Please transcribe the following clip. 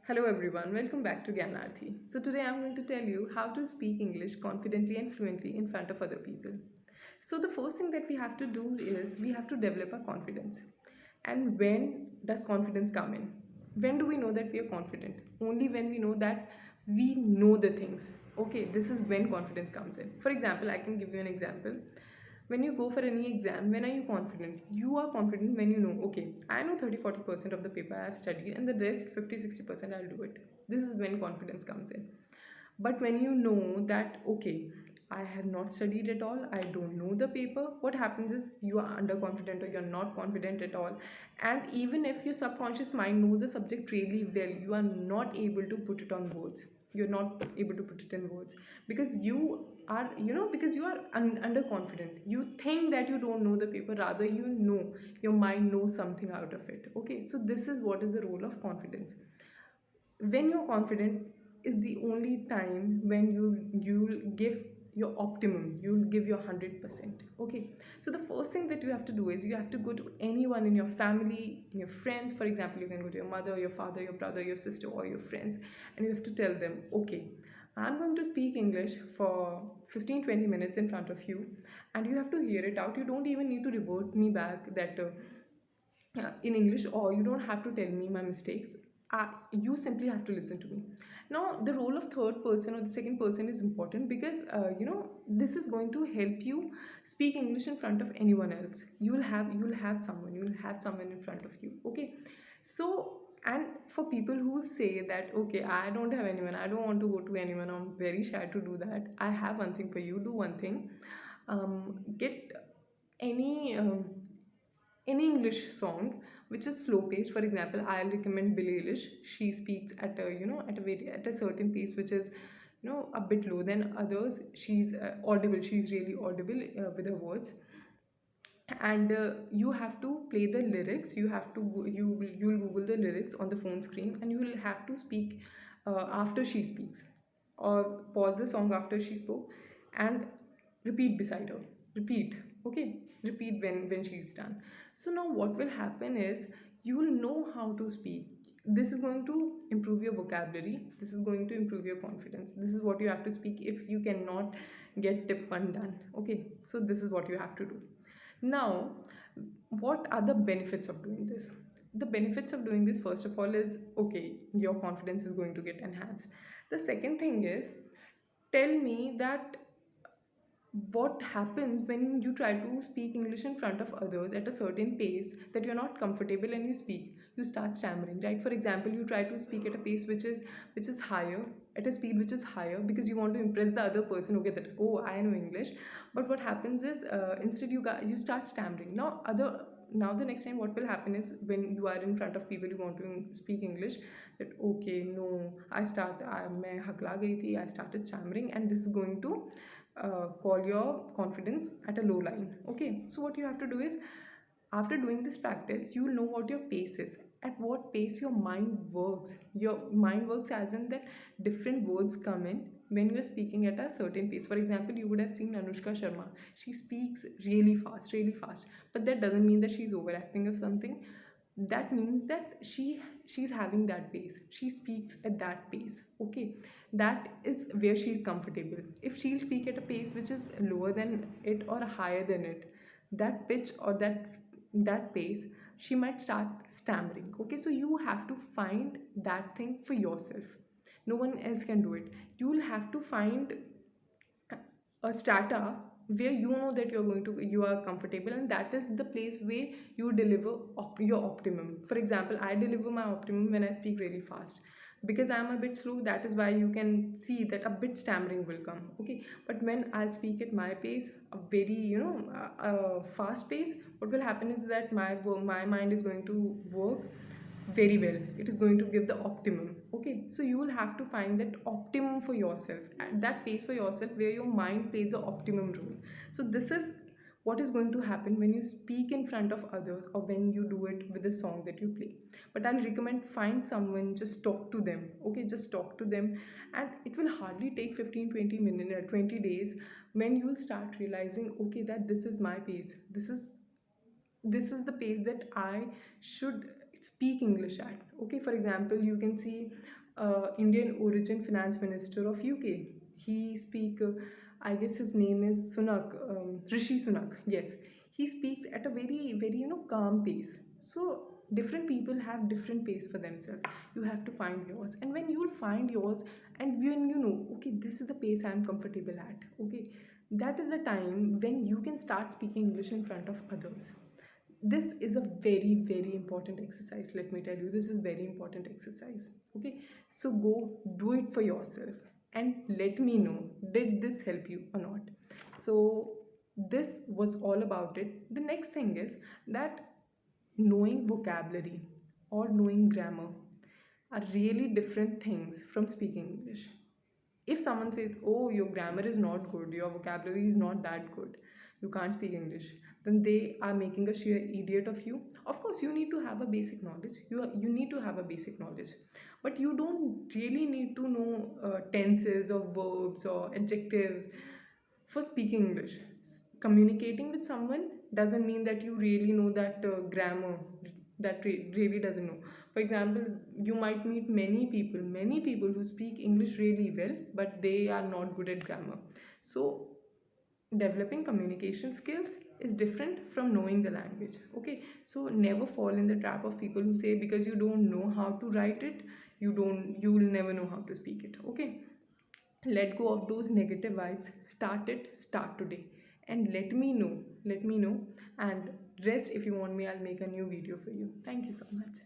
Hello everyone, welcome back to Gyanarthi. So today I'm going to tell you how to speak English confidently and fluently in front of other people. So the first thing that we have to do is we have to develop our confidence. And when does confidence come in? When do we know that we are confident? Only when we know that we know the things. Okay, this is when confidence comes in. For example, I can give you an example. When you go for any exam, when are you confident? You are confident when you know, okay, I know 30-40% of the paper I have studied and the rest 50-60% I'll do it. This is when confidence comes in. But when you know that, okay, I have not studied at all, I don't know the paper, what happens is you are underconfident or you're not confident at all. And even if your subconscious mind knows the subject really well, you are not able to put it on words. You're not able to put it in words because you are, because you are underconfident. You think that you don't know the paper, rather you know, your mind knows something out of it. Okay, so this is what is the role of confidence. When you're confident is the only time when you'll give your optimum, you'll give your 100%. Okay, so the first thing that you have to do is you have to go to anyone in your family, in your friends. For example, you can go to your mother, your father, your brother, your sister, or your friends, and you have to tell them, okay, I'm going to speak English for 15-20 minutes in front of you, and you have to hear it out. You don't even need to revert me back that in English, or you don't have to tell me my mistakes. You simply have to listen to me. Now, the role of third person or the second person is important because this is going to help you speak English in front of anyone else. You will have someone in front of you. Okay, so and for people who will say that, okay, I don't have anyone, I don't want to go to anyone, I'm very shy to do that, I have one thing for you. Do one thing. Get any any English song which is slow paced. For example, I'll recommend Billie Eilish. She speaks at a at a certain pace which is a bit low than others. She's audible. She's really audible with her words. And you have to play the lyrics. You have to you'll Google the lyrics on the phone screen, and you will have to speak after she speaks, or pause the song after she spoke, and repeat beside her. Repeat. Okay, repeat when she's done. So now what will happen is you will know how to speak. This is going to improve your vocabulary. This is going to improve your confidence. This is what you have to speak if you cannot get tip 1 done. Okay, so this is what you have to do. Now, what are the benefits of doing this? The benefits of doing this, first of all, is okay, your confidence is going to get enhanced. The second thing is, tell me that what happens when you try to speak English in front of others at a certain pace that you're not comfortable, and you speak, you start stammering, right? For example, you try to speak at a pace which is higher, at a speed which is higher, because you want to impress the other person. Okay, that, oh, I know English. But what happens is, instead you start stammering. Now the next time what will happen is, when you are in front of people, you want to speak English, that, okay, no, मैं हकला गई थी, I started stammering, and this is going to call your confidence at a low line. Okay, so what you have to do is, after doing this practice, you will know what your pace is, at what pace your mind works. Your mind works as in that different words come in when you are speaking at a certain pace. For example, you would have seen Anushka Sharma. She speaks really fast, but that doesn't mean that she's overacting or something. That means that she's having that pace. She speaks at that pace. Okay, that is where she's comfortable. If she'll speak at a pace which is lower than it or higher than it, that pitch or that pace, she might start stammering. Okay, so you have to find that thing for yourself. No one else can do it. You'll have to find a strata where you know that you are comfortable, and that is the place where you deliver your optimum. For example, I deliver my optimum when I speak really fast, because I'm a bit slow. That is why you can see that a bit stammering will come. Okay, but when I'll speak at my pace, a very fast pace, what will happen is that my mind is going to work very well. It is going to give the optimum. Okay, so you will have to find that optimum for yourself, at that pace for yourself, where your mind plays the optimum role. So this is what is going to happen when you speak in front of others, or when you do it with the song that you play. But I'll recommend, find someone, just talk to them. Okay, just talk to them, and it will hardly take 15-20 minutes, 20 days, when you will start realizing, okay, that this is my pace. This is the pace that I should speak English at. Okay, for example, you can see Indian origin finance minister of UK. He speak, I guess his name is Sunak, Rishi Sunak. Yes, he speaks at a very very calm pace. So different people have different pace for themselves. You have to find yours, and when you will find yours, and when you know, okay, this is the pace I am comfortable at. Okay, that is the time when you can start speaking English in front of others. This is a very very important exercise, let me tell you. This is very important exercise. Okay, so go do it for yourself and let me know, did this help you or not. So this was all about it. The next thing is that knowing vocabulary or knowing grammar are really different things from speaking English. If someone says, oh, your grammar is not good, your vocabulary is not that good, you can't speak English, then they are making a sheer idiot of you. Of course you need to have a basic knowledge, you need to have a basic knowledge, but you don't really need to know tenses or verbs or adjectives for speaking English. Communicating with someone doesn't mean that you really know that grammar, that really doesn't know. For example, you might meet many people who speak English really well, but they are not good at grammar. So developing communication skills is different from knowing the language. Okay, so never fall in the trap of people who say because you don't know how to write it, you will never know how to speak it. Okay, let go of those negative vibes. Start today, and let me know, and rest. If you want me, I'll make a new video for you. Thank you so much.